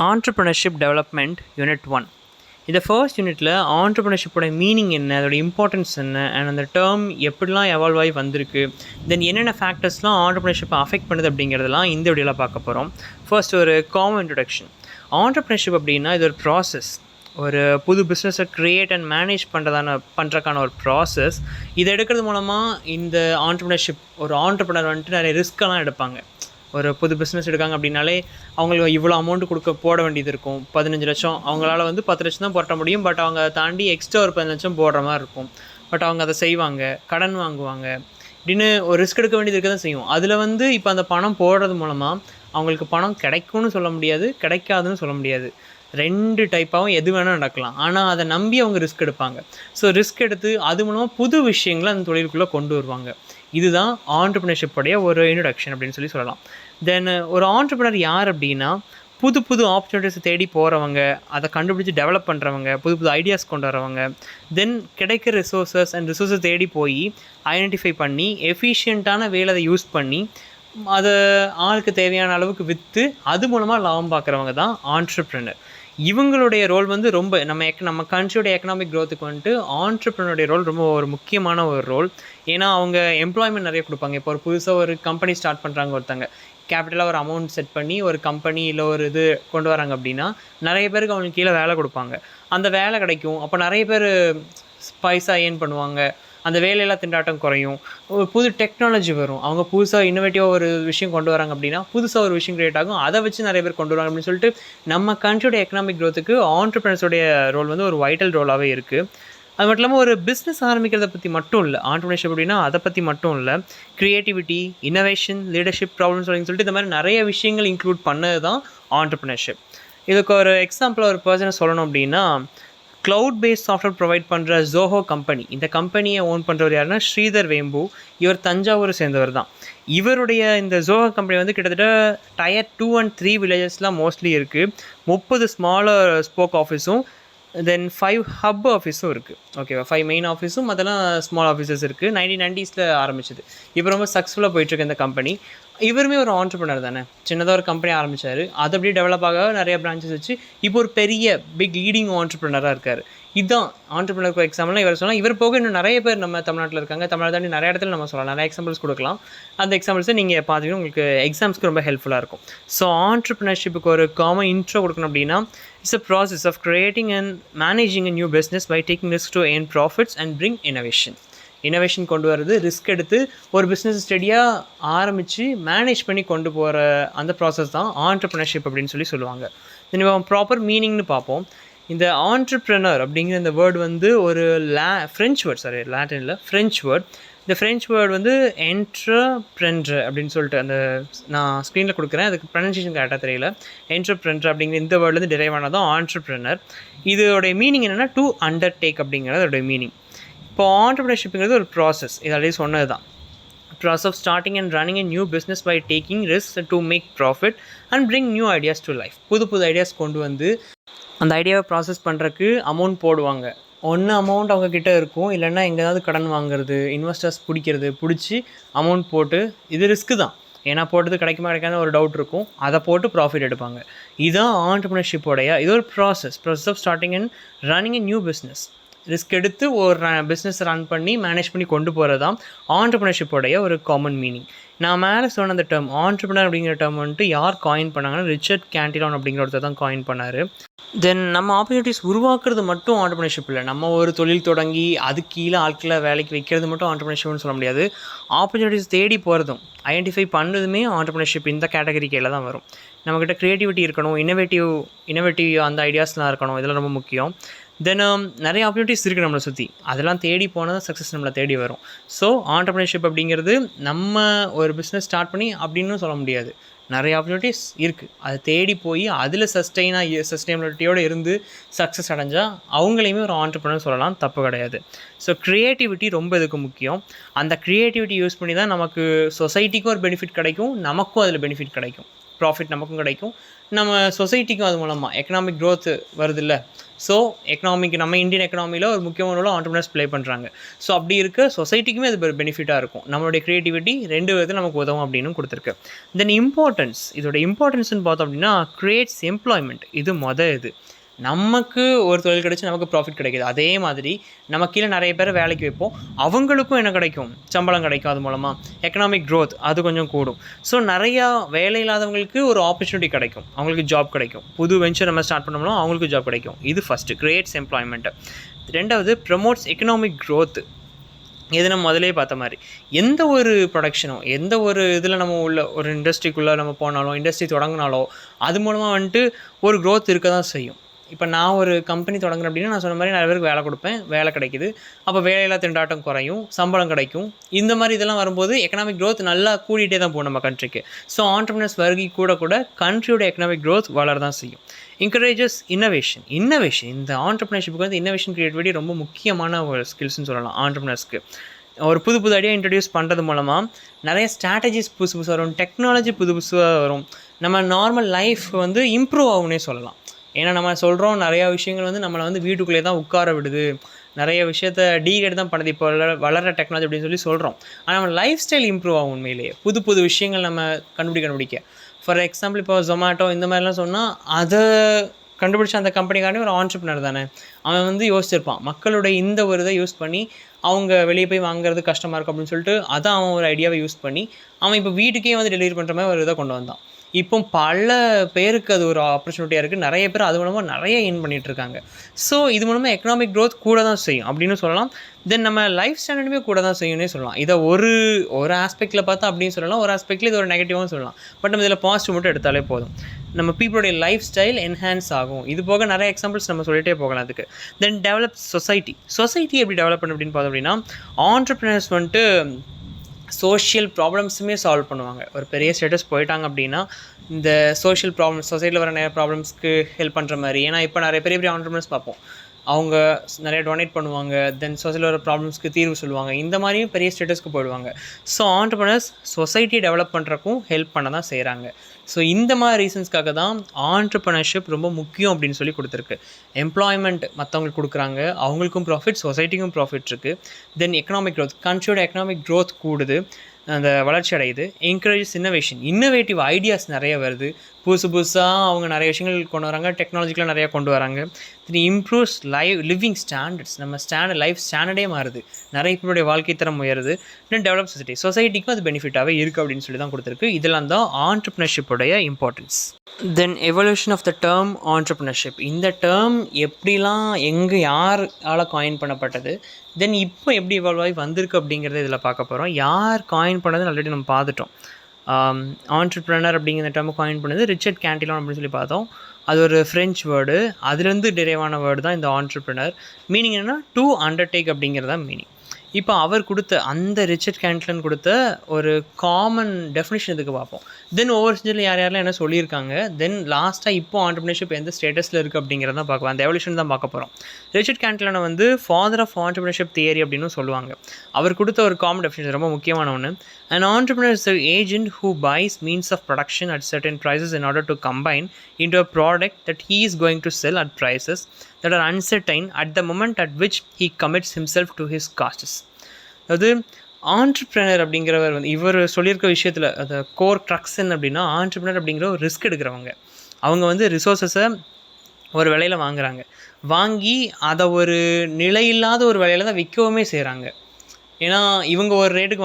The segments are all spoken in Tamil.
Entrepreneurship Development Unit 1. இந்த ஃபர்ஸ்ட் யூனிட்டில் ஆண்டர்ப்ரனர்ஷிப்போட மீனிங் என்ன, அதோட இம்பார்ட்டன்ஸ் என்ன, அண்ட் அந்த டேர்ம் எப்படிலாம் எவால்வ் ஆகி வந்திருக்கு, தென் என்னென்ன ஃபேக்டர்ஸ்லாம் ஆண்டர்ப்ரனர்ஷிப்பை அஃபெக்ட் பண்ணுது அப்படிங்கிறதெல்லாம் இந்த வீடியோவில் பார்க்க போகிறோம். ஃபர்ஸ்ட் ஒரு காமன் இன்ட்ரடக்ஷன். ஆண்டர்ப்ரனர்ஷிப் அப்படின்னா இது ஒரு ப்ராசஸ், ஒரு புது பிஸ்னஸை க்ரியேட் அண்ட் மேனேஜ் பண்ணுறதுக்கான ஒரு ப்ராசஸ். இதை எடுக்கிறது மூலமாக இந்த ஆண்டர்ப்ரனர்ஷிப் ஒரு ஆண்டர்ப்ரனர் வந்துட்டு நிறைய ரிஸ்க்கெல்லாம் எடுப்பாங்க. ஒரு புது பிஸ்னஸ் எடுக்காங்க அப்படின்னாலே அவங்களுக்கு இவ்வளோ அமௌண்ட்டு போட வேண்டியது இருக்கும். 15 லட்சம் அவங்களால 10 லட்சம் தான் போட்ட முடியும். பட் அவங்க தாண்டி எக்ஸ்ட்ரா ஒரு 15 லட்சம் போடுற மாதிரி இருக்கும். பட் அவங்க அதை செய்வாங்க, கடன் வாங்குவாங்க, இப்படின்னு ஒரு ரிஸ்க் எடுக்க வேண்டியது இருக்க தான் செய்யும். அதில் இப்போ அந்த பணம் போடுறது மூலமாக அவங்களுக்கு பணம் கிடைக்கும்னு சொல்ல முடியாது, கிடைக்காதுன்னு சொல்ல முடியாது. 2 டைப்பாகவும் எது வேணால் நடக்கலாம். ஆனால் அதை நம்பி அவங்க ரிஸ்க் எடுப்பாங்க. ஸோ ரிஸ்க் எடுத்து அது மூலமாக புது விஷயங்களை அந்த தொழிலுக்குள்ளே கொண்டு வருவாங்க. இதுதான் ஆண்டர்ப்ரனர்ஷிப்போடைய ஒரு இன்ட்ரடக்ஷன் அப்படின்னு சொல்லலாம். தென் ஒரு ஆண்டர்ப்ரனர் யார் அப்படின்னா, புது புது ஆப்பர்ச்சுனிட்டிஸை தேடி போகிறவங்க, அதை கண்டுபிடிச்சி டெவலப் பண்ணுறவங்க, புது புது ஐடியாஸ் கொண்டு வரவங்க, தென் கிடைக்கிற ரிசோர்ஸை தேடி போய் ஐடென்டிஃபை பண்ணி எஃபிஷியண்ட்டான வேலை அதை யூஸ் பண்ணி அதை ஆளுக்கு தேவையான அளவுக்கு விற்று அது மூலமாக லாபம் பார்க்குறவங்க தான் ஆண்டர்ப்ரனர். இவங்களுடைய ரோல் ரொம்ப நம்ம கண்ட்ரியோட எக்கனாமிக் க்ரோத்துக்கு ஆண்டர்ப்ரனருடைய ரோல் ரொம்ப ஒரு முக்கியமான ஒரு ரோல். ஏன்னா அவங்க எம்ப்ளாய்மெண்ட் நிறைய கொடுப்பாங்க. இப்போ ஒரு புதுசாக ஒரு கம்பெனி ஸ்டார்ட் பண்ணுறாங்க, ஒருத்தங்க கேபிட்டலாக ஒரு அமௌண்ட் செட் பண்ணி ஒரு கம்பெனி இல்லை ஒரு இது கொண்டு வராங்க அப்படின்னா நிறைய பேருக்கு அவங்களுக்கு கீழே வேலை கொடுப்பாங்க. அந்த வேலை கிடைக்கும். அப்போ நிறைய பேர் பைசா ஏர்ன் பண்ணுவாங்க. அந்த வேலையெல்லாம் திண்டாட்டம் குறையும். ஒரு புது டெக்னாலஜி வரும். அவங்க புதுசாக இன்னோவேட்டிவாக ஒரு விஷயம் கொண்டு வராங்க அப்படின்னா புதுசாக ஒரு விஷயம் க்ரியேட் ஆகும். அதை வச்சு நிறைய பேர் கொண்டு வராங்க அப்படின்னு சொல்லிட்டு நம்ம கண்ட்ரியோட எக்கனாமிக் க்ரோத்துக்கு ஆண்டர்ப்ரனர்ஸோடைய ரோல் ஒரு வைட்டல் ரோலாகவே இருக்குது. அது மட்டும் இல்லாமல் ஒரு பிஸ்னஸ் ஆரம்பிக்கிறத பற்றி மட்டும் இல்லை ஆண்டர்ப்ரனர்ஷிப் அப்படின்னா, அதை பற்றி மட்டும் இல்லை. Creativity, innovation, leadership, problem solving சொல்லிட்டு இந்த மாதிரி நிறைய விஷயங்கள் இன்க்ளூட் பண்ணது தான் ஆண்டர்ப்ரனர்ஷிப். இதுக்கு ஒரு எக்ஸாம்பிள் ஒரு பர்சனை சொல்லணும் அப்படின்னா, க்ளவுட் பேஸ்ட் சாஃப்ட்வேர் ப்ரொவைட் பண்ணுற ஜோஹோ கம்பெனி, இந்த கம்பெனியை ஓன் பண்ணுறவர் யாருன்னா ஸ்ரீதர் வேம்பு. இவர் தஞ்சாவூரை சேர்ந்தவர் தான். இவருடைய இந்த ஜோஹோ கம்பெனி கிட்டத்தட்ட Tier 2 and 3 வில்லேஜஸ்லாம் மோஸ்ட்லி இருக்குது. 30 ஸ்மாலர் ஸ்போக் ஆஃபீஸும் தென் 5 ஹப் ஆஃபீஸும் இருக்குது. ஓகேவா, 5 மெயின் ஆஃபீஸும் அதெல்லாம் ஸ்மால் ஆஃபீஸஸ் இருக்குது. 1990s ஆரம்பிச்சது. இப்போ ரொம்ப சக்ஸஸ்ஃபுல்லாக போயிட்டுருக்கு இந்த கம்பெனி. இவருமே ஒரு ஆண்டர்ப்ரனர் தானே. சின்னதாக ஒரு கம்பெனி ஆரம்பித்தார், அது அப்படியே டெவலப் ஆக நிறைய பிரான்ச்சஸ் வச்சு இப்போ ஒரு பெரிய பிக் லீடிங் ஆண்டர்ப்ரனராக இருக்கார். இதுதான் ஆண்டர்ப்ரனருக்கு எக்ஸாம்பிள்லாம் இவர் சொல்லலாம். இவர் போக இன்னும் நிறைய பேர் நம்ம தமிழ்நாட்டில் இருக்காங்க. தமிழ்நாடு தாண்டி நிறைய இடத்துல நம்ம சொல்லலாம், நிறைய எக்ஸாம்பிள்ஸ் கொடுக்கலாம். அந்த எக்ஸாம்பிள்ஸை நீங்கள் பார்த்தீங்கன்னா உங்களுக்கு எக்ஸாம்ஸ்க்கு ரொம்ப ஹெல்ப்ஃபுல்லாக இருக்கும். ஸோ ஆண்டர்ப்ரனர்ஷிப்புக்கு ஒரு காமன் இன்ட்ரோ கொடுக்கணும் அப்படின்னா, it's a process of creating and managing a new business by taking risk to earn profits and bring innovation கொண்டு வரது, ரிஸ்க் எடுத்து ஒரு பிஸ்னஸ் ஸ்டடியாக ஆரம்பித்து மேனேஜ் பண்ணி கொண்டு போகிற அந்த ப்ராசஸ் தான் ஆண்டர்ப்ரனர்ஷிப் அப்படின்னு சொல்லுவாங்க. நம்ம ப்ராப்பர் மீனிங்னு பார்ப்போம். இந்த ஆண்டர்ப்ரனர் அப்படிங்கிற இந்த வேர்டு ஒரு ஃப்ரெஞ்ச் வேர்ட், லாட்டினில் ஃப்ரெஞ்ச் வேர்ட். இந்த ஃப்ரெஞ்ச் வேர்டு என்ட்ரப்ரெனர் அப்படின்னு சொல்லிட்டு அந்த நான் ஸ்க்ரீனில் கொடுக்குறேன். அதுக்கு ப்ரொனன்சியேஷன் கரெக்டாக தெரியல. என்ட்ரப்ரெனர் அப்படிங்கிற இந்த வேர்ட்லேருந்து டிரைவ் ஆனதான் ஆண்டர்ப்ரனர். இதோடைய மீனிங் என்னென்னா டு அண்டர்டேக் அப்படிங்கிறது அதோடைய மீனிங். இப்போ ஆண்டர்ப்ரனர்ஷிப்புங்கிறது ஒரு ப்ராசஸ், இது ஆல்ரெடி சொன்னது தான். Process of starting and running a new business by taking risk to make profit and bring new ideas to life. புது ஐடியாஸ் கொண்டு அந்த ஐடியாவை ப்ராசஸ் பண்ணுறதுக்கு அமௌண்ட் போடுவாங்க. ஒன்று அமௌண்ட் அவங்கக்கிட்ட இருக்கும், இல்லைன்னா எங்கேயாவது கடன் வாங்குறது, இன்வெஸ்டர்ஸ் பிடிச்சி அமௌண்ட் போட்டு, இது ரிஸ்க்கு தான். ஏன்னா போட்டது கிடைக்காத ஒரு டவுட் இருக்கும், அதை போட்டு ப்ராஃபிட் எடுப்பாங்க. இதுதான் ஆண்டர்ப்ரனர்ஷிப்போடைய இது ஒரு process of starting and running a new business. Risk எடுத்து ஒரு பிஸ்னஸ் ரன் பண்ணி மேனேஜ் பண்ணி கொண்டு போகிறது தான் ஆண்டர்ப்ரனர்ஷிப்போடைய ஒரு காமன் மீனிங். நான் மேலே சொன்ன அந்த டேர்ம் ஆண்டர்ப்ரனர் அப்படிங்கிற டேர்ம் யார் காயின் பண்ணாங்கன்னா, ரிச்சர்ட் கேண்டிலான் அப்படிங்கிற ஒருத்தர் தான் காயின் பண்ணார். தென் நம்ம ஆப்பர்ச்சுனிட்டிஸ் உருவாக்குறது மட்டும் ஆண்டர்ப்ரனர்ஷிப் இல்லை. நம்ம ஒரு தொழில் தொடங்கி அது கீழே ஆட்களை வேலைக்கு வைக்கிறது மட்டும் ஆண்டர்ப்ரனர்ஷிப்னு சொல்ல முடியாது. ஆப்பர்ச்சுனிட்டிஸ் தேடி போகிறதும் ஐடென்டிஃபை பண்ணுறதுமே ஆண்டர்ப்ரனர்ஷிப் இந்த கேட்டகரி கீழே தான் வரும். நம்மக்கிட்ட க்ரியேட்டிவிட்டி இருக்கணும், இன்னோவேட்டிவ் அந்த ஐடியாஸ்லாம் இருக்கணும், இதெல்லாம் ரொம்ப முக்கியம். தென் நிறைய ஆப்பர்ச்சுனிட்டிஸ் இருக்குது நம்மளை சுற்றி, அதெல்லாம் தேடி போனால் சக்ஸஸ் நம்மளை தேடி வரும். ஸோ ஆண்டர்ப்ரனர்ஷிப் அப்படிங்கிறது நம்ம ஒரு பிஸ்னஸ் ஸ்டார்ட் பண்ணி அப்படின்னு சொல்ல முடியாது. நிறைய ஆப்பர்ச்சுனிட்டிஸ் இருக்குது, அதை தேடி போய் அதில் சஸ்டைனபிலிட்டியோடு இருந்து சக்ஸஸ் அடைஞ்சால் அவங்களையுமே ஒரு ஆண்டர்ப்ரனர் சொல்லலாம், தப்பு கிடையாது. ஸோ க்ரியேட்டிவிட்டி ரொம்ப இதுக்கு முக்கியம். அந்த க்ரியேட்டிவிட்டி யூஸ் பண்ணி தான் நமக்கு சொசைட்டிக்கும் ஒரு பெனிஃபிட் கிடைக்கும், நமக்கும் அதில் பெனிஃபிட் கிடைக்கும், ப்ராஃபிட் நமக்கும் கிடைக்கும், நம்ம சொசைட்டிக்கும் அது மூலமாக எக்கனாமிக் க்ரோத் வருது இல்லை. ஸோ நம்ம இந்தியன் எக்கனாமியில் ஒரு முக்கியமான ரோல் ஆண்டர்பிரினர்ஸ் ப்ளே பண்ணுறாங்க. ஸோ அப்படி இருக்க சொசைட்டிக்குமே அது பெனிஃபிட்டாக இருக்கும். நம்மளுடைய க்ரியேட்டிவிட்டி 2 விதத்தில் நமக்கு உதவும் அப்படின்னு கொடுத்துருக்கு. தென் இதோட இம்பார்ட்டன்ஸ்னு பார்த்தோம் அப்படின்னா கிரியேட்ஸ் எம்ப்ளாய்மெண்ட். இது இது நமக்கு ஒரு தொழில் கிடச்சி நமக்கு ப்ராஃபிட் கிடைக்கிது. அதே மாதிரி நம்ம கீழே நிறைய பேரை வேலைக்கு வைப்போம், அவங்களுக்கும் என்ன கிடைக்கும், சம்பளம் கிடைக்கும். அது மூலமாக எக்கனாமிக் க்ரோத் அது கொஞ்சம் கூடும். ஸோ நிறையா வேலை இல்லாதவங்களுக்கு ஒரு ஆப்பர்ச்சுனிட்டி கிடைக்கும், அவங்களுக்கு ஜாப் கிடைக்கும். புது வெஞ்சர் நம்ம ஸ்டார்ட் பண்ணோம்னா அவங்களுக்கு ஜாப் கிடைக்கும். இது ஃபஸ்ட்டு கிரியேட்ஸ் எம்ப்ளாய்மெண்ட்டு. 2வது ப்ரமோட்ஸ் எக்கனாமிக் க்ரோத்து. இது நம்ம முதலே பார்த்த மாதிரி எந்த ஒரு ப்ரொடக்ஷனோ எந்த ஒரு இதில் நம்ம உள்ள ஒரு இண்டஸ்ட்ரிக்குள்ளே நம்ம போனாலும் இண்டஸ்ட்ரி தொடங்கினாலோ அது மூலமாக வந்துட்டு ஒரு க்ரோத் இருக்க தான் செய்யும். இப்போ நான் ஒரு கம்பெனி தொடங்குறேன் அப்படின்னா நான் சொன்ன மாதிரி நிறைய பேருக்கு வேலை கொடுப்பேன், வேலை கிடைக்குது. அப்போ வேலையில்லா திண்டாட்டம் குறையும், சம்பளம் கிடைக்கும். இந்த மாதிரி இதெல்லாம் வரும்போது எக்கனாமிக் க்ரோத் நல்லா கூடிகிட்டே தான் போகும் நம்ம கண்ட்ரிக்கு. ஸோ ஆண்டர்பிரினர்ஸ் வருகை கூட கண்ட்ரியோட எக்கனாமிக் க்ரோத் வளர தான் செய்யும். Encourages innovation. இந்த ஆண்டர்பிரினர்ஷிப்புக்கு வந்து இன்னோவேஷன் கிரியேட்டிவிட்டி ரொம்ப முக்கியமான ஒரு ஸ்கில்ஸ்னு சொல்லலாம். ஆண்டர்பிரினர்ஸ்க்கு ஒரு புது ஐடியா இன்ட்ரடியூஸ் பண்ணுறது மூலமாக நிறைய ஸ்ட்ராட்டஜிஸ் புதுசு வரும், டெக்னாலஜி புதுசாக வரும். நம்ம நார்மல் லைஃப் வந்து இம்ப்ரூவ் ஆகும்னே சொல்லலாம். ஏன்னா நம்ம சொல்கிறோம் நிறையா விஷயங்கள் வந்து நம்மளை வந்து வீட்டுக்குள்ளே தான் உட்கார விடுது, நிறைய விஷயத்த டீகேட் தான் பண்ணுது இப்போ வளர டெக்னாலஜி அப்படின்னு சொல்கிறோம். ஆனால் நம்ம லைஃப் ஸ்டைல் இம்ப்ரூவ் ஆகும். உண்மையிலேயே புது விஷயங்கள் நம்ம கண்டுபிடிக்க. ஃபார் எக்ஸாம்பிள் இப்போ ஜொமேட்டோ இந்த மாதிரிலாம் சொன்னால் அதை கண்டுபிடிச்ச அந்த கம்பெனிக்காரனே ஒரு ஆண்டர்பிரினர் தானே. அவன் வந்து யோசிச்சிருப்பான், மக்களுடைய இந்த ஒரு இதை யூஸ் பண்ணி அவங்க வெளியே போய் வாங்குறது கஷ்டமாக இருக்கும் அப்படின்னு சொல்லிட்டு அதான் அவன் ஒரு ஐடியாவை யூஸ் பண்ணி அவன் இப்போ வீட்டுக்கே வந்து டெலிவரி பண்ணுற மாதிரி ஒரு இதை கொண்டு வந்தான். இப்போ பல பேருக்கு அது ஒரு ஆப்பர்ச்சுனிட்டியாக இருக்குது. நிறைய பேர் அது மூலமாக நிறைய ஏர்ன் பண்ணிகிட்ருக்காங்க. ஸோ இது மூலமாக எக்கனாமிக் க்ரோத் கூட தான் செய்யும் அப்படின்னு சொல்லலாம். தென் நம்ம லைஃப் ஸ்டாண்டர்டுமே கூட தான் செய்யும்னே சொல்லலாம். இதை ஒரு ஆஸ்பெக்டில் பார்த்தா அப்படின்னு சொல்லலாம், ஒரு ஆஸ்பெக்டில் இது ஒரு நெகட்டிவாகவும் சொல்லலாம். பட் நம்ம இதில் பாசிட்டிவ் மட்டும் எடுத்தாலே போதும். நம்ம பீப்புளுடைய லைஃப் ஸ்டைல் என்ஹான்ஸ் ஆகும். இது போக நிறைய எக்ஸாம்பிள்ஸ் நம்ம சொல்லிகிட்டே போகலாம் அதுக்கு. தென் டெவலப் சொசைட்டி எப்படி டெவலப் பண்ணு அப்படின்னு பார்த்தோம் அப்படின்னா ஆண்டர்பிரினர்ஸ் வந்துட்டு சோஷியல் ப்ராப்ளம்ஸுமே சால்வ் பண்ணுவாங்க. ஒரு பெரிய ஸ்டேட்டஸ் போயிட்டாங்க அப்படின்னா இந்த சோஷியல் ப்ராப்ளம்ஸ், சொசைட்டியில் வர நிறைய ப்ராப்ளம்ஸ்க்கு ஹெல்ப் பண்ணுற மாதிரி. ஏன்னா இப்போ நிறைய பெரிய ஆண்டர்பிரினர்ஸ் பார்ப்போம், அவங்க நிறைய டொனேட் பண்ணுவாங்க, தென் சொசைட்டியில் வர ப்ராப்ளம்ஸ்க்கு தீர்வு சொல்லுவாங்க. இந்த மாதிரியும் பெரிய ஸ்டேட்டஸ்க்கு போயிடுவாங்க. ஸோ ஆண்டர்பிரினர்ஸ் சொசைட்டியை டெவலப் பண்ணுறக்கும் ஹெல்ப் பண்ண தான் செய்கிறாங்க. ஸோ இந்த மாதிரி ரீசன்ஸ்க்காக தான் ஆண்டர்பிரினர்ஷிப் ரொம்ப முக்கியம் அப்படின்னு சொல்லி கொடுத்துருக்கு. எம்ப்ளாய்மெண்ட் மற்றவங்களுக்கு கொடுக்குறாங்க, அவங்களுக்கும் ப்ராஃபிட், சொசைட்டிக்கும் ப்ராஃபிட் இருக்குது. தென் எக்கனாமிக் க்ரோத், கண்ட்ரியோட எக்கனாமிக் க்ரோத் கூடுது, அந்த வளர்ச்சி அடையுது. என்கரேஜஸ் இன்னோவேட்டிவ் ஐடியாஸ் நிறைய வருது, புதுசாக அவங்க நிறைய விஷயங்கள் கொண்டு வராங்க, டெக்னாலஜிக்கெலாம் நிறையா கொண்டு வராங்க. இது இம்ப்ரூவ்ஸ் லிவிங் ஸ்டாண்டர்ட்ஸ், நம்ம லைஃப் ஸ்டாண்டர்டே மாறுது, நிறைய பேருடைய வாழ்க்கை தரம் உயருது. தென் டெவலப் சொசைட்டிக்கும் அது பெனிஃபிட்டாகவே இருக்குது அப்படின்னு சொல்லி தான் கொடுத்துருக்கு. இதெல்லாம் தான் ஆண்டர்பிரினர்ஷிப்போடைய importance. Then evolution of the term entrepreneurship. இந்த டேர்ம் எப்படிலாம் யாரால் காயின் பண்ணப்பட்டது, தென் இப்போ எப்படி இவால்வ் ஆகி வந்திருக்கு அப்படிங்கிறத இதில் பார்க்க போகிறோம். யார் காயின் பண்ணதுன்னு ஆல்ரெடி நம்ம பார்த்துட்டோம். ஆண்டர்பிரினர் அப்படிங்கிற டேர்மை காயின் பண்ணது ரிச்சர்ட் கேண்டிலான் அப்படின்னு சொல்லி பார்த்தோம். அது ஒரு ஃப்ரெஞ்ச் வேர்டு, அதுலேருந்து டிரைவான வேர்டு தான் இந்த ஆண்டர்பிரினர். மீனிங் என்னென்னா டு அண்டர்டேக் அப்படிங்கிறது தான் மீனிங். இப்போ அவர் கொடுத்த அந்த ரிச்சர்ட் கேண்டிலன் கொடுத்த ஒரு காமன் டெஃபினிஷன் இதுக்கு பார்ப்போம். தென் ஒவ்வொரு செஞ்சில் யாரெல்லாம் என்ன சொல்லியிருக்காங்க, தென் லாஸ்ட்டாக இப்போ ஆண்டர்பிரினர்ஷிப் எந்த ஸ்டேட்டஸில் இருக்குது அப்படிங்கிறத பார்க்கலாம். அந்த எவல்யூஷன் தான் பார்க்க போகிறோம். ரிச்சர்ட் கேண்டிலனை வந்து ஃபாதர் ஆஃப் ஆண்டர்பிரினர்ஷிப் தியரி அப்படின்னு சொல்லுவாங்க. அவர் கொடுத்த ஒரு காமன் டெஃபினிஷன் ரொம்ப முக்கியமான ஒன்று. An entrepreneur is the agent who buys means of production at certain prices in order to combine into a product that he is going to sell at prices that are uncertain at the moment at which he commits himself to his costs. அதாவது ஆண்டர்பிரினர் அப்படிங்கிறவர் வந்து இவர் சொல்லியிருக்க விஷயத்தில் அந்த கோர் ட்ரக்ஸன் அப்படின்னா ஆண்டர்பிரினர் அப்படிங்கிற ஒரு ரிஸ்க் எடுக்கிறவங்க. அவங்க வந்து ரிசோர்ஸஸை ஒரு விலையில் வாங்கி அதை ஒரு நிலையில்லாத ஒரு விலையில் தான் விற்கவுமே செய்கிறாங்க. ஏன்னா இவங்க ஒரு ரேட்டுக்கு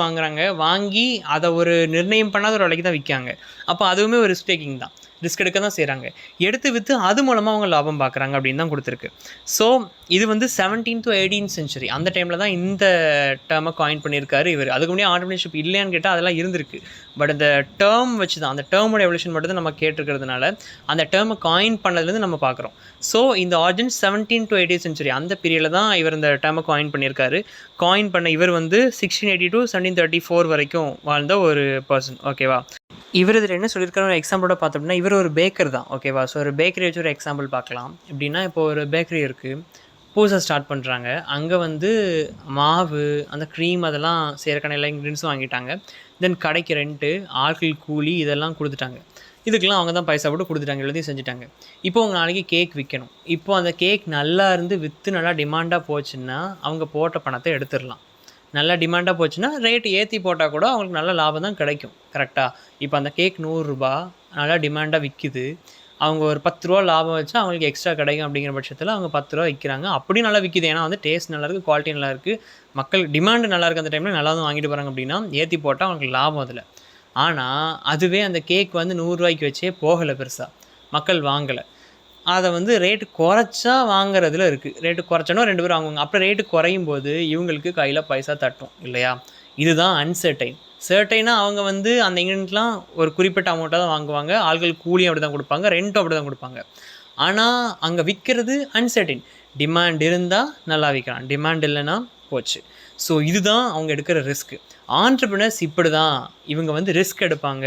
வாங்கி அதை ஒரு நிர்ணயம் பண்ணாத ஒரு விலைக்கு தான் விற்காங்க. அப்போ அதுவுமே ஒரு ரிஸ்க் டேக்கிங் தான், ரிஸ்க் எடுக்க தான் செய்கிறாங்க. எடுத்து விற்று அது மூலமாக அவங்க லாபம் பார்க்குறாங்க அப்படின்னு தான் கொடுத்துருக்கு. ஸோ இது வந்து 17th to 18th century அந்த டைமில் தான் இந்த டேர்மை காயின் பண்ணியிருக்காரு இவர். அதுக்கு முன்னாடி ஆண்டர்பிரினர்ஷிப் இல்லையான்னு கேட்டால் அதெல்லாம் இருந்திருக்கு. பட் அந்த டேர்ம் வச்சு தான், அந்த டேர்மோட எவல்யூஷன் மட்டும் தான் நம்ம கேட்டிருக்கிறதுனால அந்த டேர்மை காயின் பண்ணதுலேருந்து நம்ம பார்க்குறோம். ஸோ இந்த origin 17th to 18th century அந்த பீரியடில் தான் இவர் இந்த டேர்மை காயின் பண்ணியிருக்காரு. காயின் பண்ண இவர் வந்து 1680 to 1734 வரைக்கும் வாழ்ந்த ஒரு பர்சன். ஓகேவா? இவர் இதில் என்ன சொல்லியிருக்காரு ஒரு எக்ஸாம்பிளோட பார்த்தோம்னா, இவர் ஒரு பேக்கர் தான். ஓகேவா? ஸோ ஒரு பேக்கரி வச்சு ஒரு எக்ஸாம்பிள் பார்க்கலாம். எப்படின்னா இப்போ ஒரு பேக்கரி இருக்குது, புதுசாக ஸ்டார்ட் பண்ணுறாங்க. அங்கே வந்து மாவு, அந்த க்ரீம் அதெல்லாம் செய்கிறக்கான எல்லா இன்க்ரீடியன்ஸும் வாங்கிட்டாங்க. தென் கடைக்கு ரெண்ட்டு, ஆட்கள் கூலி இதெல்லாம் கொடுத்துட்டாங்க. இதுக்கெல்லாம் அவங்க தான் பைசா போட்டு கொடுத்துட்டாங்க, எல்லாத்தையும் செஞ்சுட்டாங்க. இப்போ அவங்க நாளைக்கு கேக் விற்கணும். இப்போ அந்த கேக் நல்லா இருந்து விற்று நல்லா டிமாண்டாக போச்சுன்னா அவங்க போட்ட பணத்தை எடுத்துடலாம். நல்லா டிமாண்டாக போச்சுன்னா ரேட்டு ஏற்றி போட்டால் கூட அவங்களுக்கு நல்ல லாபம் தான் கிடைக்கும். கரெக்டாக? இப்போ அந்த கேக் 100 ரூபா நல்லா டிமாண்டாக விற்கிது. அவங்க ஒரு 10 ரூபா லாபம் வச்சா அவங்களுக்கு எக்ஸ்ட்ரா கிடைக்கும். அப்படிங்கிற பட்சத்தில் அவங்க 10 ரூபா விற்கிறாங்க. அப்படியும் நல்லா விற்கிது. ஏன்னா வந்து டேஸ்ட் நல்லாயிருக்கு, குவாலிட்டி நல்லாயிருக்கு, மக்கள் டிமாண்டு நல்லாயிருக்கு, அந்த டைமில் நல்லா தான் வாங்கிட்டு போகிறாங்க. அப்படின்னா ஏற்றி போட்டால் அவங்களுக்கு லாபம் அதில். ஆனால் அதுவே அந்த கேக் வந்து 100 ரூபாய்க்கு வச்சே போகலை, பெருசாக மக்கள் வாங்கலை. அதை வந்து ரேட்டு குறைச்சா வாங்குறதுல இருக்குது. ரேட்டு குறைச்சோன்னா 2 பேர் வாங்குவாங்க. அப்புறம் ரேட்டு குறையும் போது இவங்களுக்கு கையில் பைசா தட்டும் இல்லையா? இதுதான் அன்சர்டைன். சர்டைனாக அவங்க வந்து அந்த இன்க்ரீடியன்ட்லாம் ஒரு குறிப்பிட்ட அமௌண்ட்டாக தான் வாங்குவாங்க. ஆள்கள் கூலியும் அப்படி தான் கொடுப்பாங்க, ரெண்ட்டும் அப்படி தான் கொடுப்பாங்க. ஆனால் அங்கே விற்கிறது அன்சர்டைன். டிமாண்ட் இருந்தால் நல்லா விற்கிறான், டிமாண்ட் இல்லைன்னா போச்சு. ஸோ இதுதான் அவங்க எடுக்கிற ரிஸ்க்கு. ஆண்டர்ப்ரினர்ஸ் இப்படி தான், இவங்க வந்து ரிஸ்க் எடுப்பாங்க.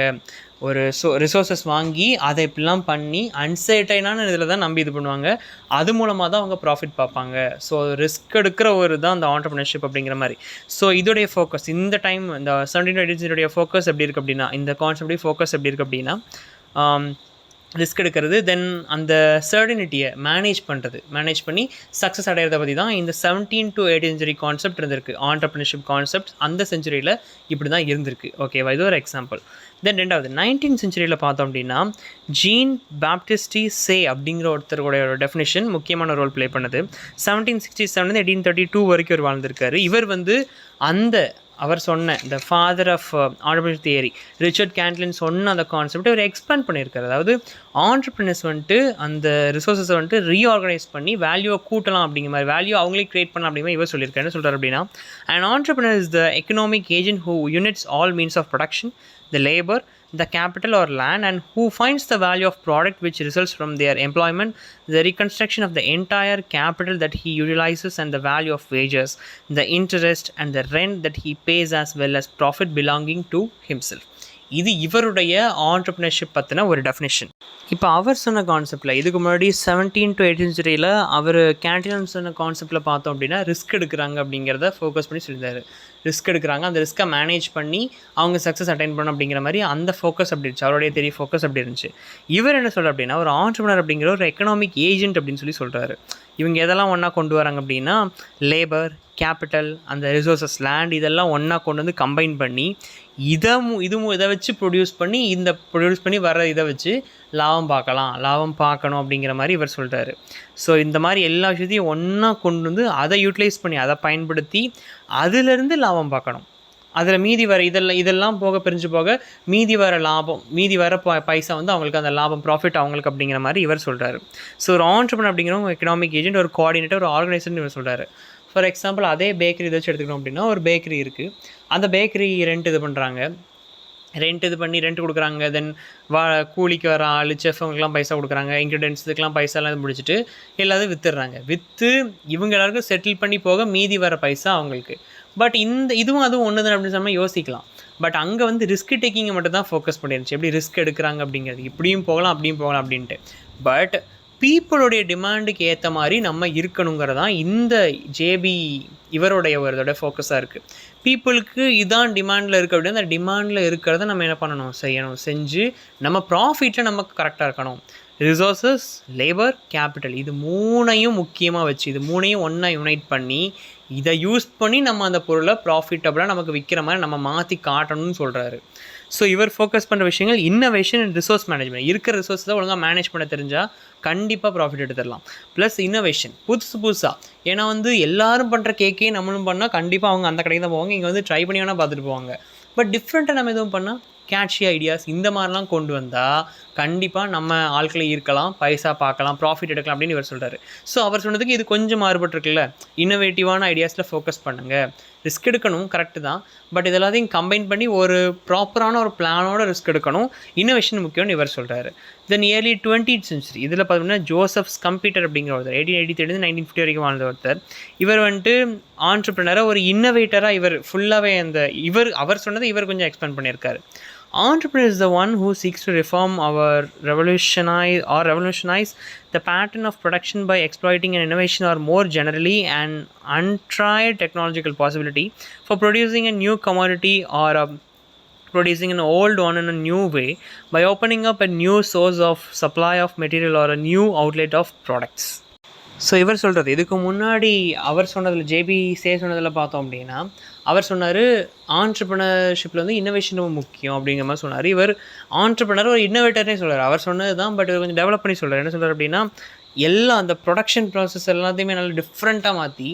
ஒரு ரிசோர்ஸஸ் வாங்கி அதை இப்படிலாம் பண்ணி அன்சர்டைனான இதில் தான் நம்பி இது பண்ணுவாங்க. அது மூலமாக தான் அவங்க ப்ராஃபிட் பார்ப்பாங்க. ஸோ ரிஸ்க் எடுக்கிற ஒரு தான் அந்த ஆண்டர்ப்ரினர்ஷிப் அப்படிங்கிற மாதிரி. ஸோ இதோடைய ஃபோக்கஸ் இந்த டைம் இந்த 17 எடிஷனுடைய ஃபோக்கஸ் எப்படி இருக்குது அப்படின்னா, இந்த கான்செப்டே ஃபோக்கஸ் எப்படி இருக்குது அப்படின்னா, ரிஸ்க் எடுக்கிறது, தென் அந்த சர்டனிட்டியை மேனேஜ் பண்ணி சக்ஸஸ் அடையிறத பற்றி தான் இந்த 17 to 18 செஞ்சுரி கான்செப்ட் இருந்திருக்கு. ஆண்டர்ப்ரினர்ஷிப் கான்செப்ட் அந்த செஞ்சுரியில் இப்படி தான் இருந்திருக்கு. ஓகேவா? இது ஒரு எக்ஸாம்பிள். தென் 2வது 19th செஞ்சுரியில் பார்த்தோம் அப்படின்னா, ஜீன் பாப்டிஸ்டி சே அப்படிங்கிற ஒருத்தருடைய டெஃபினேஷன் முக்கியமான ரோல் ப்ளே பண்ணது. 1767 1832 வரைக்கும் அவர் வாழ்ந்திருக்காரு. இவர் வந்து அவர் சொன்ன இந்த father of entrepreneur theory Richard Cantillon சொன்ன அந்த கான்செப்டை அவர் எக்ஸ்பேண்ட் பண்ணியிருக்காரு. அதாவது ஆண்டர்ப்ரினர்ஸ் வந்துட்டு அந்த ரிசோர்ஸஸை வந்துட்டு ரீஆர்கனைஸ் பண்ணி வேல்யூவை கூட்டலாம், அப்படிங்கிற மாதிரி வேல்யூ அவங்களே கிரியேட் பண்ணலாம் அப்படிங்கிற மாதிரி இவர் சொல்லியிருக்காரு. என்ன சொல்கிறார் அப்படின்னா, an entrepreneur is the economic agent who units all means of production, the labor, the capital or land, and who finds the value of product which results from their employment, the reconstruction of the entire capital that he utilizes, and the value of wages, the interest and the rent that he pays, as well as profit belonging to himself. இது இவருடைய ஆண்டர்ப்ரினர்ஷிப் பற்றின ஒரு டெஃபினேஷன். இப்போ அவர் சொன்ன கான்செப்டில் இதுக்கு முன்னாடி 17 to 18 செஞ்சுரியில் அவர் கேண்டிலன் சொன்ன கான்செப்டில் பார்த்தோம் அப்படின்னா ரிஸ்க் எடுக்கிறாங்க அப்படிங்கிறத ஃபோக்கஸ் பண்ணி சொல்லியிருந்தார். ரிஸ்க் எடுக்கிறாங்க, அந்த ரிஸ்க்கை மேனேஜ் பண்ணி அவங்க சக்ஸஸ் அட்டைன் பண்ணணும் அப்படிங்கிற மாதிரி அந்த ஃபோக்கஸ் அப்படி இருந்துச்சு. அவருடைய தெரிய ஃபோக்கஸ் அப்படி இருந்துச்சு. இவர் என்ன சொல்கிறார் அப்படின்னா, ஒரு ஆண்டர்ப்ரினர் அப்படிங்கிற ஒரு எக்கனாமிக் ஏஜென்ட் அப்படின்னு சொல்கிறாரு. இவங்க எதெல்லாம் ஒன்றா கொண்டு வராங்க அப்படின்னா, லேபர், கேபிட்டல், அந்த ரிசோர்ஸஸ், லேண்ட், இதெல்லாம் ஒன்றா கொண்டு வந்து கம்பைன் பண்ணி இதை வச்சு ப்ரொடியூஸ் பண்ணி வர இதை வச்சு லாபம் பார்க்கணும் அப்படிங்கிற மாதிரி இவர் சொல்கிறாரு. ஸோ இந்த மாதிரி எல்லா விஷயத்தையும் ஒன்றா கொண்டு வந்து அதை யூட்டிலைஸ் பண்ணி அதை பயன்படுத்தி அதிலிருந்து லாபம் பார்க்கணும். அதில் மீதி வர இதெல்லாம் போக பிரிஞ்சு போக மீதி வர பைசா வந்து அவங்களுக்கு அந்த லாபம் ப்ராஃபிட் அவங்களுக்கு அப்படிங்கிற மாதிரி இவர் சொல்கிறாரு. ஸோ ஒரு ஆண்டர்ப்ரினர் அப்படிங்கிறவங்க எக்கனாமிக் ஏஜென்ட், ஒரு கோஆர்டினேட்டர், ஒரு ஆர்கனைசர்னு இவர் சொல்கிறாரு. ஃபார் எக்ஸாம்பிள் அதே பேக்கரி இதை வச்சு எடுத்துக்கணும் அப்படின்னா, ஒரு பேக்கரி இருக்குது, அந்த பேக்கரி ரெண்ட் கொடுக்குறாங்க. தென் கூலிக்கு வர ஆள், செஃப், அவங்களுக்குலாம் பைசா கொடுக்குறாங்க. இன்க்ரீடியன்ஸ் இதுக்கெலாம் பைசாலாம் முடிச்சுட்டு எல்லாத்தையும் விற்றுடுறாங்க. இவங்க எல்லாருக்கும் செட்டில் பண்ணி போக மீதி வர பைசா அவங்களுக்கு. பட் இதுவும் அதுவும் ஒன்று தான் அப்படின்னு சொன்னால் யோசிக்கலாம். பட் அங்கே வந்து ரிஸ்க் டேக்கிங்கை மட்டும் தான் ஃபோக்கஸ் பண்ணிருந்துச்சு. எப்படி ரிஸ்க் எடுக்கிறாங்க அப்படிங்கிறது, இப்படியும் போகலாம் அப்படியும் போகலாம் அப்படின்ட்டு. பட் பீப்புளுடைய டிமாண்டுக்கு ஏற்ற மாதிரி நம்ம இருக்கணுங்கிறதான் இந்த ஜேபி இவருடைய ஃபோக்கஸாக இருக்குது. பீப்புளுக்கு இதான் டிமாண்டில் இருக்குது அப்படின்னா, அந்த டிமாண்டில் இருக்கிறத நம்ம என்ன பண்ணணும், செஞ்சு நம்ம ப்ராஃபிட்டில் நமக்கு கரெக்டாக இருக்கணும். ரிசோர்ஸஸ், லேபர், கேபிட்டல், இது மூணையும் முக்கியமாக வச்சு இது மூணையும் ஒன்றா யுனைட் பண்ணி இதை யூஸ் பண்ணி நம்ம அந்த பொருளை ப்ராஃபிட்டபுளாக நமக்கு விற்கிற மாதிரி நம்ம மாற்றி காட்டணும்னு சொல்கிறாரு. ஸோ இவர் ஃபோக்கஸ் பண்ணுற விஷயங்கள் இன்னோவேஷன் அண்ட் ரிசோர்ஸ் மேனேஜ்மெண்ட். இருக்கிற ரிசோர்ஸை ஒழுங்காக மேனேஜ் பண்ண தெரிஞ்சால் கண்டிப்பாக ப்ராஃபிட் எடுத்துடலாம். ப்ளஸ் இன்னோவேஷன், புதுசாக. ஏன்னா வந்து எல்லாரும் பண்ணுற கேக்கே நம்மளும் பண்ணால் கண்டிப்பாக அவங்க அந்த கடைக்கு தான் போவாங்க. இங்கே வந்து ட்ரை பண்ணி வேணால் பார்த்துட்டு போவாங்க. பட் டிஃப்ரெண்ட்டாக நம்ம எதுவும் பண்ணால் கேட்சி ஐடியாஸ் இந்த மாதிரிலாம் கொண்டு வந்தால் கண்டிப்பாக நம்ம ஆட்களை ஈர்க்கலாம், பைசா பார்க்கலாம், ப்ராஃபிட் எடுக்கலாம் அப்படின்னு இவர் சொல்கிறாரு. ஸோ அவர் சொன்னதுக்கு இது கொஞ்சம் மாறுபட்டுருக்குல்ல. இன்னோவேட்டிவான ஐடியாஸில் ஃபோக்கஸ் பண்ணுங்கள், ரிஸ்க் எடுக்கணும், கரெக்டு தான். பட் இதெல்லாத்தையும் கம்பைன் பண்ணி ஒரு ப்ராப்பரான ஒரு பிளானோட ரிஸ்க் எடுக்கணும், இன்னோவேஷன் முக்கியம்னு இவர் சொல்கிறாரு. தென் இயர்லி 20th century இதில் பார்த்தோம்னா ஜோசப் ஸ்கம்பீட்டர் அப்படிங்கிற ஒருத்தர் 1883 1950 வரைக்கும் வாழ்ந்த ஒருத்தர். இவர் வந்துட்டு ஆண்டர்ப்ரினராக ஒரு இன்னோவேட்டராக இவர் ஃபுல்லாகவே அவர் சொன்னதை இவர் கொஞ்சம் எக்ஸ்பேண்ட் பண்ணியிருக்காரு. Entrepreneur is the one who seeks to reform or revolutionize the pattern of production by exploiting an innovation or more generally an untried technological possibility for producing a new commodity or a producing an old one in a new way by opening up a new source of supply of material or a new outlet of products. So இவர் சொல்கிறது இதுக்கு முன்னாடி அவர் சொன்னதில் ஜேபி சொன்னதில் பார்த்தோம் அப்படின்னா அவர் சொன்னார் ஆண்டர்ப்ரனர்ஷிப்பில் வந்து இன்னோவேஷன் ரொம்ப முக்கியம் அப்படிங்கிற மாதிரி சொன்னார். இவர் ஆண்டர்ப்ரனர் ஒரு இன்னோவேட்டர்னே சொல்கிறார். அவர் சொன்னது தான், பட் இவர் கொஞ்சம் டெவலப் பண்ணி சொல்கிறார். என்ன சொல்கிறார் அப்படின்னா எல்லாம் அந்த ப்ரொடக்ஷன் ப்ராசஸ் எல்லாத்தையுமே நல்லா டிஃப்ரெண்ட்டாக மாற்றி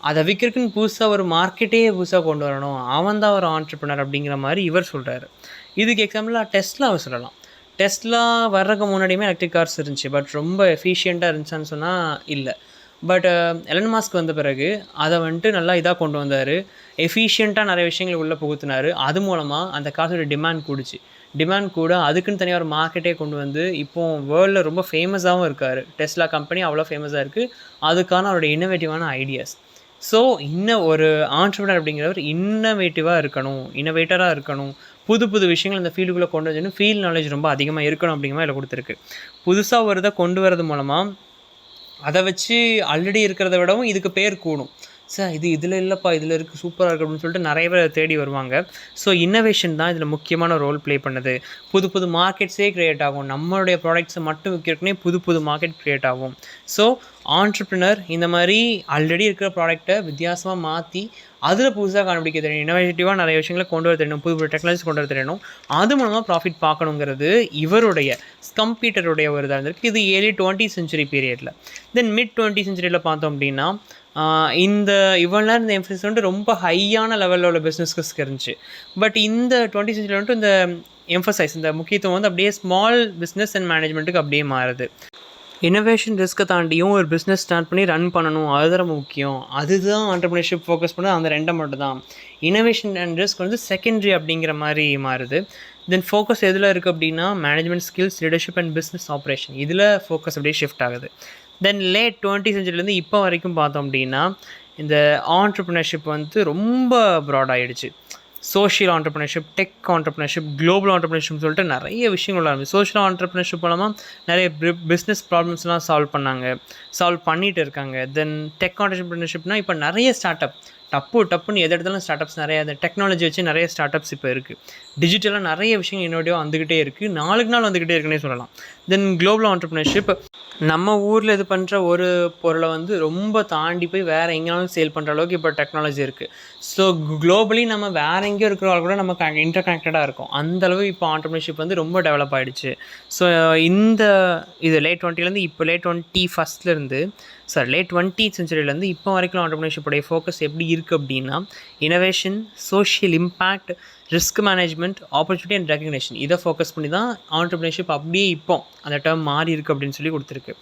அதை விற்கிறதுக்குன்னு புதுசாக ஒரு மார்க்கெட்டே புதுசாக கொண்டு வரணும், அவன் தான் ஒரு ஆண்டர்ப்ரனர் அப்படிங்கிற மாதிரி இவர் சொல்கிறாரு. இதுக்கு எக்ஸாம்பிளாக டெஸ்லா அவர் சொல்லலாம். டெஸ்லா வர்றதுக்கு முன்னாடியுமே எலக்ட்ரிக் கார்ஸ் இருந்துச்சு, பட் ரொம்ப எஃபிஷியண்ட்டாக இருந்துச்சான்னு சொன்னால் இல்லை. பட் எலன் மாஸ்க் வந்த பிறகு அதை வந்துட்டு நல்லா இதாக கொண்டு வந்தார், எஃபிஷியண்ட்டாக நிறைய விஷயங்கள் உள்ளே புகுத்தினார். அது மூலமாக அந்த காசோட டிமாண்ட் கூட அதுக்குன்னு தனியாக ஒரு மார்க்கெட்டே கொண்டு வந்து இப்போது வேர்ல்டில் ரொம்ப ஃபேமஸாகவும் இருக்கார். டெஸ்லா கம்பெனி அவ்வளோ ஃபேமஸாக இருக்குது, அதுக்கான அவருடைய இன்னோவேட்டிவான ஐடியாஸ். ஸோ இன்னும் ஒரு ஆண்டர்ப்ரனர் அப்படிங்கிறவர் இன்னோவேட்டராக இருக்கணும், புது புது விஷயங்கள் இந்த ஃபீல்டுக்குள்ளே கொண்டு வரணும், ஃபீல்ட் நாலேஜ் ரொம்ப அதிகமாக இருக்கணும் அப்படிங்கிற மாதிரி இதில் கொடுத்துருக்கு. புதுசாக ஒரு இதை கொண்டு வரது மூலமாக அதை வச்சு ஆல்ரெடி இருக்கிறத விடவும் இதுக்கு பேர் கூடும். சார் இதில் இல்லைப்பா, இதில் இருக்குது, சூப்பராக இருக்குது அப்படின்னு சொல்லிட்டு நிறைய பேர் தேடி வருவாங்க. ஸோ இன்னோவேஷன் தான் இதில் முக்கியமான ரோல் ப்ளே பண்ணுது. புது புது மார்க்கெட்ஸே க்ரியேட் ஆகும், நம்மளுடைய ப்ராடக்ட்ஸை மட்டும் விற்கிறதுனே புது புது மார்க்கெட் க்ரியேட் ஆகும். ஸோ ஆண்டர்ப்ரனர் இந்த மாதிரி ஆல்ரெடி இருக்கிற ப்ராடக்டை வித்தியாசமாக மாற்றி அதில் புதுசாக கண்டுபிடிக்க தெரியணும், இன்னோவேட்டிவாக நிறைய விஷயங்களை கொண்டு வர தெரியணும், புது புது டெக்னாலஜி கொண்டு வர தெரியணும், அது மூலமாக ப்ராஃபிட் பார்க்கணுங்கிறது இவருடைய கம்ப்யூட்டருடைய ஒரு இதாக இருந்திருக்கு. இது ஏர்லி 20th century பீரியடில். தென் மிட் 20th centuryல பார்த்தோம் அப்படின்னா இவ்வளோ நேரம் இந்த எம்ஃபசிஸ் வந்துட்டு ரொம்ப ஹையான லெவலில் உள்ள பிஸ்னஸ்க்கு இருந்துச்சு. பட் இந்த 20th century வந்துட்டு இந்த எம்ஃபசைஸ், இந்த முக்கியத்துவம் வந்து அப்படியே ஸ்மால் பிஸ்னஸ் அண்ட் மேனேஜ்மெண்ட்டுக்கு அப்படியே மாறுது. இன்னோவேஷன் ரிஸ்க்கை தாண்டியும் ஒரு பிஸ்னஸ் ஸ்டார்ட் பண்ணி ரன் பண்ணணும், அதுதான் ரொம்ப முக்கியம். அதுதான் ஆண்டர்ப்ரனர்ஷிப் ஃபோக்கஸ் பண்ணது, அந்த ரெண்டை மட்டும் தான். இன்னோவேஷன் அண்ட் ரிஸ்க் வந்து செகண்டரி அப்படிங்கிற மாதிரி மாறுது. தென் ஃபோக்கஸ் எதில் இருக்குது அப்படின்னா management skills, leadership and business operation, இதில் ஃபோக்கஸ் அப்படியே ஷிஃப்ட் ஆகுது. தென் லேட் 20th centuryலேருந்து இப்போ வரைக்கும் பார்த்தோம் அப்படின்னா இந்த ஆண்டர்ப்ரனர்ஷிப் வந்து ரொம்ப ப்ராட் ஆகிடுச்சு. Social entrepreneurship, tech entrepreneurship, global entrepreneurship சொல்லிட்டு நிறைய விஷயங்கள் ஆரம்பிச்சு. சோஷியல் ஆண்டர்ப்ரனர்ஷிப் மூலமாக நிறைய பிஸ்னஸ் ப்ராப்ளம்ஸ்லாம் சால்வ் பண்ணிகிட்டு இருக்காங்க. தென் டெக் ஆண்டர்ப்ரனர்ஷிப்னால் இப்போ நிறைய ஸ்டார்ட் அப் டப்புன்னு எது இடத்துலாம் ஸ்டார்ட் அப்ஸ் நிறைய, அந்த டெக்னாலஜி வச்சு நிறைய ஸ்டார்ட் அப்ஸ் இப்போ இருக்குது. டிஜிட்டலாக நிறைய விஷயங்கள் இன்னோவேட்டிவாக வந்துக்கிட்டே இருக்குது, நாளுக்கு நாள் வந்துக்கிட்டே இருக்குன்னே சொல்லலாம். தென் குளோபல் ஆண்டர்ப்ரனர்ஷிப், நம்ம ஊரில் இது பண்ணுற ஒரு பொருளை வந்து ரொம்ப தாண்டி போய் வேறு எங்கேனாலும் சேல் பண்ணுற அளவுக்கு இப்போ டெக்னாலஜி இருக்குது. ஸோ குளோபலி நம்ம வேறு எங்கேயோ இருக்கிறவங்க கூட நம்ம இன்டர்கனெக்டடாக இருக்கும், அந்தளவு இப்போ ஆண்டர்ப்ரனர்ஷிப் வந்து ரொம்ப டெவலப் ஆகிடுச்சு. ஸோ இது லேட் 20லேருந்து இப்போ லேட் 20th centuryலேருந்து இப்போ வரைக்கும் ஆண்டர்ப்ரனர்ஷிப்போடைய ஃபோக்கஸ் எப்படி இருக்குது அப்படின்னா innovation, social impact, risk management, opportunity and recognition, இதை ஃபோக்கஸ் பண்ணி தான் ஆண்டர்ப்ரனர்ஷிப் அப்படியே இப்போ அந்த டேர்ம் மாறி இருக்குது அப்படின்னு சொல்லி கொடுத்துருக்கு.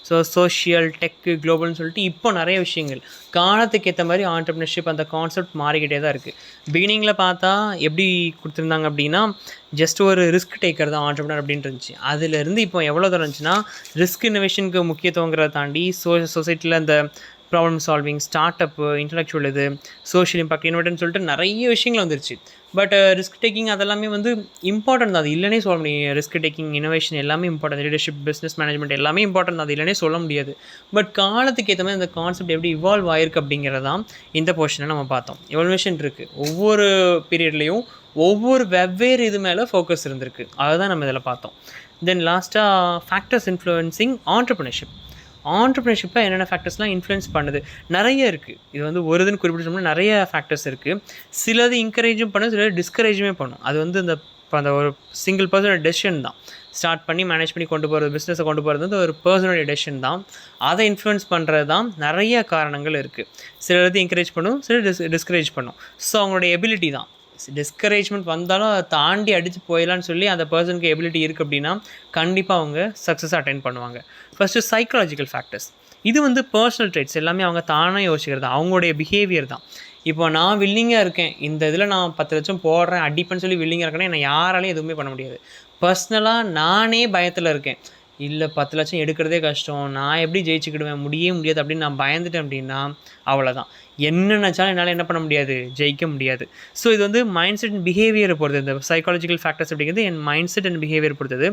ஸோ சோஷியல், டெக்கு, குளோபல்னு சொல்லிட்டு இப்போ நிறைய விஷயங்கள் காலத்துக்கு ஏற்ற மாதிரி ஆண்டர்ப்ரனர்ஷிப் அந்த கான்செப்ட் மாறிக்கிட்டே தான் இருக்குது. பிகினிங்கில் பார்த்தா எப்படி கொடுத்துருந்தாங்க அப்படின்னா ஜஸ்ட் ஒரு ரிஸ்க் டேக்கர் தான் ஆண்டர்ப்ரனர் அப்படின்ட்டு இருந்துச்சு. அதிலேருந்து இப்போ எவ்வளோ தூரம் இருந்துச்சுன்னா ரிஸ்க் இன்னோவேஷனுக்கு முக்கியத்துவங்கிறத தாண்டி சொசைட்டியில் அந்த ப்ராப்ளம் சால்விங், ஸ்டார்ட் அப்பு, இன்டலெக்சுவல், இது சோஷியல் இம்பாக்ட், இன்வெர்ட்னு சொல்லிட்டு நிறைய விஷயங்கள் வந்துருச்சு. பட் ரிஸ்க் டேக்கிங் அதெல்லாமே வந்து இம்பார்ட்டன்ட் தான், அது இல்லைனே சொல்ல முடியும். ரிஸ்க் டேக்கிங், இனோவேஷன் எல்லாமே இம்பார்ட்டன்ட், லீடர்ஷிப், பிஸ்னஸ் மேனேஜ்மெண்ட் எல்லாமே இம்பார்ட்டன்ட் தான், அது இல்லைனே சொல்ல முடியாது. பட் காலத்துக்கு ஏற்ற மாதிரி இந்த கான்செப்ட் எப்படி இவால்வ் ஆயிருக்கு அப்படிங்கிறதான் இந்த போர்ஷனை நம்ம பார்த்தோம். எவல்யூஷன் இருக்குது, ஒவ்வொரு பீரியட்லேயும் ஒவ்வொரு வெவ்வேறு இது மேலே ஃபோக்கஸ் இருந்திருக்கு, அதுதான் நம்ம இதில் பார்த்தோம். தென் லாஸ்ட்டாக ஃபேக்டர்ஸ் இன்ஃப்ளூயன்சிங் ஆண்டர்ப்ரனர்ஷிப்பில் என்னென்ன ஃபேக்டர்ஸ்லாம் இன்ஃப்ளூயன்ஸ் பண்ணுது நிறைய இருக்குது. இது வந்து ஒரு இதுன்னு குறிப்பிட்டோம்னா நிறைய ஃபேக்டர்ஸ் இருக்குது. சிலது இன்கரேஜும் பண்ணும், சிலது டிஸ்கரேஜுமே பண்ணும். அது வந்து அந்த ஒரு சிங்கிள் பர்சனோட டெசிஷன் தான். ஸ்டார்ட் பண்ணி மேனேஜ் பண்ணி கொண்டு போகிறது, பிஸ்னஸை கொண்டு போகிறது வந்து ஒரு பர்சனோட டெசிஷன் தான். அதை இன்ஃப்ளூயன்ஸ் பண்ணுறது தான் நிறைய காரணங்கள் இருக்குது. சிலது என்கரேஜ் பண்ணும், சிலர் டிஸ்கரேஜ் பண்ணும். ஸோ அவங்களோட எபிலிட்டி தான். டிஸ்கரேஜ்மெண்ட் வந்தாலும் அதை தாண்டி அடித்து போயிடலான்னு சொல்லி அந்த பர்சனுக்கு எபிலிட்டி இருக்குது அப்படின்னா கண்டிப்பாக அவங்க சக்ஸஸ் அட்டைன் பண்ணுவாங்க. ஃபஸ்ட்டு சைக்காலஜிக்கல் ஃபேக்டர்ஸ், இது வந்து பர்சனல் ட்ரைட்ஸ், எல்லாமே அவங்க தானே யோசிக்கிறது, அவங்களுடைய பிஹேவியர் தான். இப்போ நான் வில்லிங்காக இருக்கேன், இந்த இதில் நான் 10 லட்சம் போடுறேன் அடிப்பேன்னு சொல்லி வில்லிங்காக இருக்கேன்னா என்னை யாராலையும் எதுவுமே பண்ண முடியாது. பர்சனலாக நானே பயத்தில் இருக்கேன், இல்லை 10 லட்சம் எடுக்கிறதே கஷ்டம், நான் எப்படி ஜெயிச்சுக்கிடுவேன், முடியாது அப்படின்னு நான் பயந்துட்டேன் அப்படின்னா அவ்வளோதான். என்ன நினச்சாலும் என்னால் என்ன பண்ண முடியாது, ஜெயிக்க முடியாது. ஸோ இது வந்து மைண்ட் செட் அண்ட் பிஹேவியரை பொறுத்தது. இந்த சைக்காலஜிக்கல் ஃபேக்டர்ஸ் அப்படிங்கிறது என் மைண்ட் செட் அண்ட் பிஹேவியர் பொறுத்தது.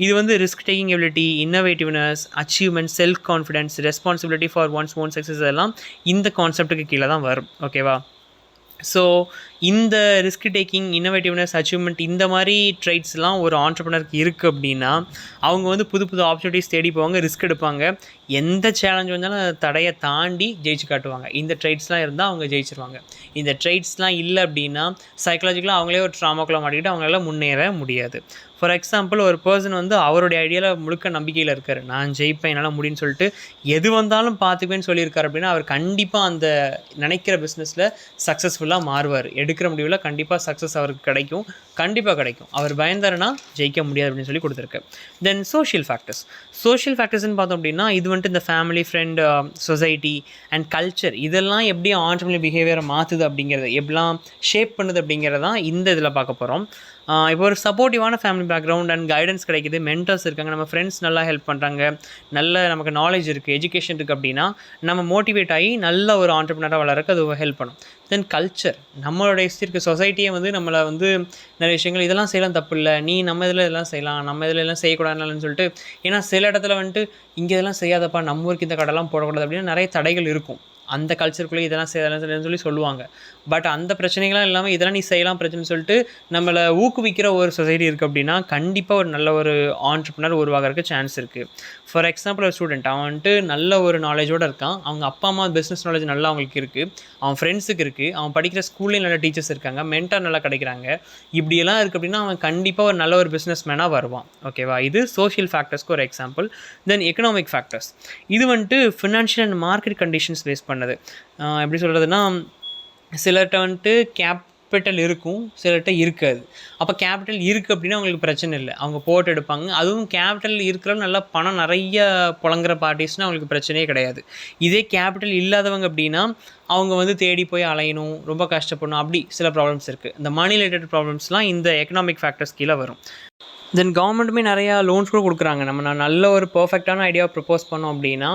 இது வந்து risk taking ability, innovativeness, achievement, self confidence, responsibility for one's own success எல்லாம் இந்த கான்செப்ட்டுக்கு கீழே தான் வரும். ஓகேவா? ஸோ இந்த ரிஸ்க் டேக்கிங், இன்னோவேட்டிவ்னஸ், அச்சீவ்மெண்ட் இந்த மாதிரி ட்ரைட்ஸ்லாம் ஒரு ஆண்டர்ப்ரனருக்கு இருக்குது அப்படின்னா அவங்க வந்து புது புது ஆப்பர்ச்சுனிட்டிஸ் தேடி போவாங்க, ரிஸ்க் எடுப்பாங்க, எந்த சேலஞ்ச் வந்தாலும் அந்த தடையை தாண்டி ஜெயிச்சு காட்டுவாங்க. இந்த ட்ரைட்ஸ்லாம் இருந்தால் அவங்க ஜெயிச்சிருவாங்க. இந்த ட்ரைட்ஸ்லாம் இல்லை அப்படின்னா சைக்கலாஜிக்கலாக அவங்களே ஒரு ட்ராமாக்குள்ளே மாட்டிக்கிட்டு அவங்களால முன்னேற முடியாது. ஃபார் எக்ஸாம்பிள், ஒரு பர்சன் வந்து அவருடைய ஐடியாவில் முழுக்க நம்பிக்கையில் இருக்கார், நான் ஜெயிப்பேன், என்னால் முடியும்னு சொல்லிட்டு எது வந்தாலும் பார்த்துக்குவேன்னு சொல்லியிருக்காரு அப்படின்னா அவர் கண்டிப்பாக அந்த நினைக்கிற பிஸ்னஸில் சக்ஸஸ்ஃபுல்லாக மாறுவார். எடுக்கிற முடிவில் கண்டிப்பாக சக்ஸஸ் அவருக்கு கிடைக்கும், கண்டிப்பாக கிடைக்கும். அவர் பயந்தாருன்னா ஜெயிக்க முடியாது அப்படின்னு சொல்லி கொடுத்துருக்கு. தென் சோஷியல் ஃபேக்டர்ஸ்ன்னு பார்த்தோம் அப்படின்னா இது வந்துட்டு இந்த family, friend, society and culture இதெல்லாம் எப்படி ஆண்டர்ப்ரனர் பிஹேவியரை மாற்றுது அப்படிங்கிறது, எப்படிலாம் ஷேப் பண்ணுது அப்படிங்கிறதான் இந்த இதில் பார்க்க போகிறோம். இப்போ ஒரு சப்போர்ட்டிவான ஃபேமிலி பேக்ரவுண்ட் அண்ட் கைடன்ஸ் கிடைக்குது, மென்டர்ஸ் இருக்காங்க, நம்ம ஃப்ரெண்ட்ஸ் நல்லா ஹெல்ப் பண்ணுறாங்க, நல்ல நமக்கு நாலேஜ் இருக்குது, எஜுகேஷன் இருக்குது அப்படின்னா நம்ம மோட்டிவேட் ஆகி நல்ல ஒரு ஆண்டர்ப்ரனராக வளர்க்க அது ஹெல்ப் பண்ணும். தென் கல்ச்சர், நம்மளோட இருக்க சொசைட்டியே வந்து நம்மளை வந்து நிறைய விஷயங்கள் இதெல்லாம் செய்யலாம் தப்பு இல்லை, நீ நம்ம இதில் இதெல்லாம் செய்யலாம், நம்ம இதில் எல்லாம் செய்யக்கூடாதுன்னு சொல்லிட்டு, ஏன்னா சில இடத்துல வந்துட்டு இங்கே இதெல்லாம் செய்யாதப்பா, நம்ம ஊருக்கு இந்த கடைலாம் போடக்கூடாது அப்படின்னு நிறைய தடைகள் இருக்கும். அந்த கல்ச்சருக்குள்ளே இதெல்லாம் செய்யலாம் சொல்லி சொல்லுவாங்க. பட் அந்த பிரச்சனைகள்லாம் இல்லாமல் இதெல்லாம் நீ செய்யலாம் பிரச்சனை சொல்லிட்டு நம்மளை ஊக்குவிக்கிற ஒரு சொசைட்டி இருக்குது அப்படின்னா கண்டிப்பாக ஒரு நல்ல ஒரு ஆண்டர்ப்ரனர் உருவாகிறதுக்கு சான்ஸ் இருக்குது. ஃபார் எக்ஸாம்பிள், ஒரு ஸ்டூடெண்ட் அவன் வந்துட்டு நல்ல ஒரு நாலேஜோடு இருக்கான், அவங்க அப்பா அம்மா பிஸ்னஸ் நாலேஜ் நல்லா அவங்களுக்கு இருக்குது, அவன் ஃப்ரெண்ட்ஸுக்கு இருக்குது, அவன் படிக்கிற ஸ்கூல்லேயும் நல்ல டீச்சர்ஸ் இருக்காங்க, மென்டார் நல்லா கிடைக்கிறாங்க, இப்படியெல்லாம் இருக்குது அப்படின்னா அவன் கண்டிப்பாக ஒரு நல்ல ஒரு பிஸ்னஸ் மேனாக வருவான். ஓகேவா? இது சோஷியல் ஃபேக்டர்ஸ்க்கு ஒரு எக்ஸாம்பிள். தென் எக்கனாமிக் ஃபேக்டர்ஸ், இது வந்துட்டு financial and market conditions base பண்ணது. எப்படி சொல்கிறதுனா, சிலர்கிட்ட வந்துட்டு கேபிட்டல் இருக்கும், சிலர்கிட்ட இருக்காது. அப்போ கேபிட்டல் இருக்குது அப்படின்னா அவங்களுக்கு பிரச்சனை இல்லை, அவங்க போட்டு எடுப்பாங்க. அதுவும் கேபிட்டல் இருக்கிறவங்க நல்லா பணம் நிறைய புழங்குற பார்ட்டிஸ்னால் அவங்களுக்கு பிரச்சனையே கிடையாது. இதே கேபிட்டல் இல்லாதவங்க அப்படின்னா அவங்க வந்து தேடி போய் அலையணும், ரொம்ப கஷ்டப்படணும், அப்படி சில ப்ராப்ளம்ஸ் இருக்குது. இந்த மணி ரிலேட்டட் ப்ராப்ளம்ஸ்லாம் இந்த எக்கனாமிக் ஃபேக்டர்ஸ் கீழே வரும். தென் கவர்மெண்ட்டுமே நிறையா லோன்ஸ் கூட கொடுக்குறாங்க. நம்ம நல்ல ஒரு பர்ஃபெக்டான ஐடியாவை ப்ரப்போஸ் பண்ணோம் அப்படின்னா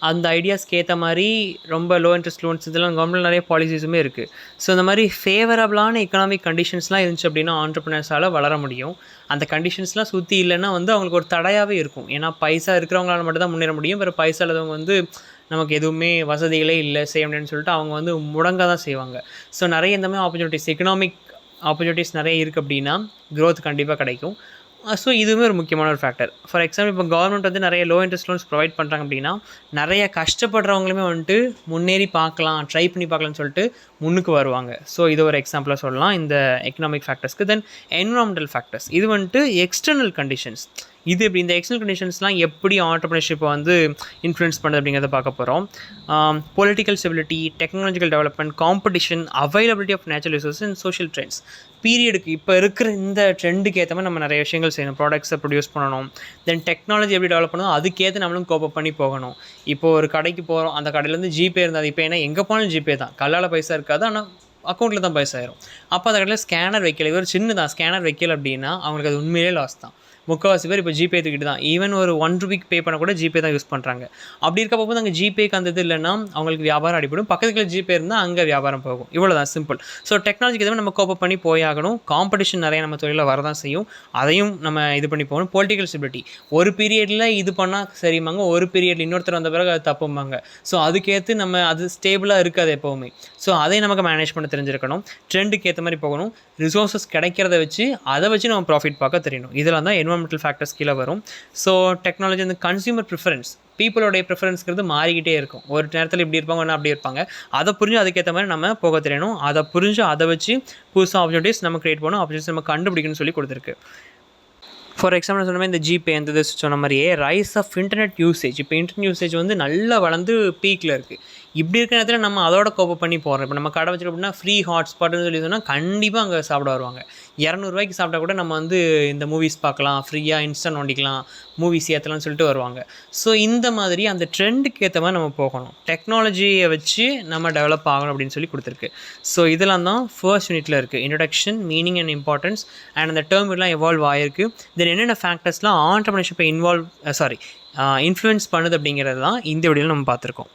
அந்த ஐடியாஸ்க்கு ஏற்ற மாதிரி ரொம்ப லோ இன்ட்ரெஸ்ட் லோன்ஸ் இதெல்லாம் கவர்மெண்ட் நிறைய பாலிசிஸுமே இருக்குது. ஸோ இந்த மாதிரி ஃபேவரபிளான எக்கனாமிக் கண்டிஷன்ஸ்லாம் இருந்துச்சு அப்படின்னா ஆண்டர்ப்ரனர்ஸால் வளர முடியும். அந்த கண்டிஷன்ஸ்லாம் சுற்றி இல்லைன்னா வந்து அவங்களுக்கு ஒரு தடையாகவே இருக்கும். ஏன்னா பைசா இருக்கிறவங்களால மட்டும் தான் முன்னேற முடியும். வேறு பைசா இல்லாதவங்க வந்து நமக்கு எதுவுமே வசதிகளே இல்லை, செய்ய முடியும்னு சொல்லிட்டு அவங்க வந்து முடங்க தான் செய்வாங்க. ஸோ நிறைய இந்த மாதிரி ஆப்பர்ச்சுனிட்டிஸ், எக்கனாமிக் ஆப்பர்ச்சுனிட்டிஸ் நிறைய இருக்குது அப்படின்னா க்ரோத் கண்டிப்பாக கிடைக்கும். ஸோ இதுவுமே ஒரு முக்கியமான ஒரு ஃபேக்டர். ஃபார் எக்ஸாம்பிள், இப்போ கவர்மெண்ட் வந்து நிறைய லோ இன்ட்ரெஸ்ட் லோன்ஸ் ப்ரொவைட் பண்ணுறாங்க அப்படின்னா நிறைய கஷ்டப்படுறவங்களுமே வந்துட்டு முன்னேறி பார்க்கலாம், ட்ரை பண்ணி பார்க்கலாம்னு சொல்லிட்டு முன்னுக்கு வருவாங்க. ஸோ இது ஒரு எக்ஸாம்பிளாக சொல்லலாம் இந்த எக்கனாமிக் ஃபேக்டர்ஸ்க்கு. தென் என்விரான்மெண்டல் ஃபேக்டர்ஸ், இது வந்துட்டு எக்ஸ்டர்னல் கண்டிஷன்ஸ். இது இப்படி இந்த எக்ஸ்டர்னல் கண்டிஷன்ஸ்லாம் எப்படி ஆண்டர்ப்ரனர்ஷிப்பை வந்து இன்ஃப்ளூயன்ஸ் பண்ணுது அப்படிங்கிறத பார்க்க போகிறோம். Political stability, technological development, competition, availability of natural resources and social trends. பீரியடுக்கு இப்போ இருக்கிற இந்த ட்ரெண்டுக்கு ஏற்ற மாதிரி நம்ம நிறைய விஷயங்கள் செய்யணும், ப்ராடக்ட்ஸை ப்ரொடியூஸ் பண்ணணும். தென் டெக்னாலஜி எப்படி டெவலப் பண்ணணும் அதுக்கேற்று நம்மளும் கோப்பப் பண்ணி போகணும். இப்போது ஒரு கடைக்கு போகிறோம், அந்த கடையிலேருந்து ஜிபே இருந்தால் இப்போ ஏன்னா எங்கே போனாலும் ஜிபே தான், கல்லால் பைசா இருக்காது, ஆனால் அக்கௌண்ட்டில் தான் பைசா ஆயிரும். அப்போ அந்த கடையில் ஸ்கேனர் வைக்கல, இது ஒரு சின்னதான் ஸ்கேனர் வைக்கல அப்படின்னா அவங்களுக்கு அது உண்மையிலே லாஸ் தான். முக்கால்வாசி பேர் இப்போ ஜிபே தூக்கிட்டு தான், ஈவன் ஒரு ₹1 பே பண்ண கூட ஜிபே தான் யூஸ் பண்ணுறாங்க. அப்படி இருக்கப்போ போது அங்கே ஜிபேக்கு அந்த இது இல்லைன்னா அவங்களுக்கு வியாபாரம் அடிப்படும், பக்கத்தில் ஜிபே இருந்தால் அங்கே வியாபாரம் போகும். இவ்வளோ தான் சிம்பிள். ஸோ டெக்னாலஜிக்கு எதுவும் நம்ம கோப்பப் பண்ணி போயாகணும். காம்படிஷன் நிறைய நம்ம தொழிலில் வரதான் செய்யும், அதையும் நம்ம இது பண்ணி போகணும். பொலிட்டிக்கல் ஸ்டெபிலிட்டி, ஒரு பீரியடில் இது பண்ணால் சரிம்பாங்க, ஒரு பீரியடில் இன்னொருத்தர் வந்த பிறகு அது தப்பும்பாங்க. ஸோ அதுக்கேற்று நம்ம அது ஸ்டேபிளாக இருக்காது எப்போவுமே. ஸோ அதை நமக்கு மேனேஜ் பண்ண தெரிஞ்சிருக்கணும். ட்ரெண்டுக்கு ஏற்ற மாதிரி போகணும். ரிசோர்ஸஸ் கிடைக்கிறத வச்சு அதை வச்சு நம்ம ப்ராஃபிட் பார்க்க தெரியணும். இதெல்லாம் தான் என்விரான்மெண்டல் ஃபேக்டர்ஸ் கீழே வரும். ஸோ டெக்னாலஜி அந்த கன்சியூமர் ப்ரிஃபரன்ஸ், பீப்புளோடைய ப்ரிஃபரன்ஸ்ங்கிறது மாறிக்கிட்டே இருக்கும். ஒரு நேரத்தில் இப்படி இருப்பாங்க, ஒன்று அப்படி இருப்பாங்க. அதை புரிஞ்சு அதுக்கேற்ற மாதிரி நம்ம போக தெரியணும். அதை புரிஞ்சு அதை வச்சு புதுசாக ஆப்பர்ச்சுனிட்டிஸ் நம்ம கிரியேட் பண்ணணும், ஆப்பர்ச்சுனிட்டிஸ் நம்ம கண்டுபிடிக்கணும்னு சொல்லி கொடுத்துருக்கு. ஃபார் எக்ஸாம்பிள் சொன்ன மாதிரி இந்த ஜிபே அந்த இது சொன்ன மாதிரியே ரைஸ் ஆஃப் இன்டர்நெட் யூசேஜ், இப்போ இன்டர்நெட் யூசேஜ் வந்து நல்லா வளர்ந்து பீக்கில் இருக்குது. இப்படி இருக்கிற நேரத்தில் நம்ம அதோட கோப்பப் பண்ணி போகிறோம். இப்போ நம்ம கடை வச்சுருக்கோம் அப்படின்னா ஃப்ரீ ஹாட்ஸ்பாட்னு சொல்லி சொன்னால் கண்டிப்பாக அங்கே சாப்பிட வருவாங்க. ₹200 சாப்பிட்டா கூட நம்ம வந்து இந்த மூவிஸ் பார்க்கலாம், ஃப்ரீயாக இன்ஸ்டா நோண்டிக்கலாம், மூவிஸ் ஏற்றலாம்னு சொல்லிட்டு வருவாங்க. ஸோ இந்த மாதிரி அந்த ட்ரெண்டுக்கு ஏற்ற மாதிரி நம்ம போகணும். டெக்னாலஜியை வச்சு நம்ம டெவலப் ஆகணும் அப்படின்னு சொல்லி கொடுத்துருக்கு. ஸோ இதெல்லாம் தான் ஃபர்ஸ்ட் யூனிட்டில் இருக்குது. Introduction, meaning and importance and அந்த டேர்ம் எல்லாம் எவால்வ் ஆகிருக்கு. தென் என்னென்ன ஃபேக்டர்ஸ்லாம் ஆண்டர்ப்ரனர்ஷிப்பை இன்ஃப்ளூயன்ஸ் பண்ணுது அப்படிங்கிறது தான் இந்த வீடியோவில் நம்ம பார்த்துருக்கோம்.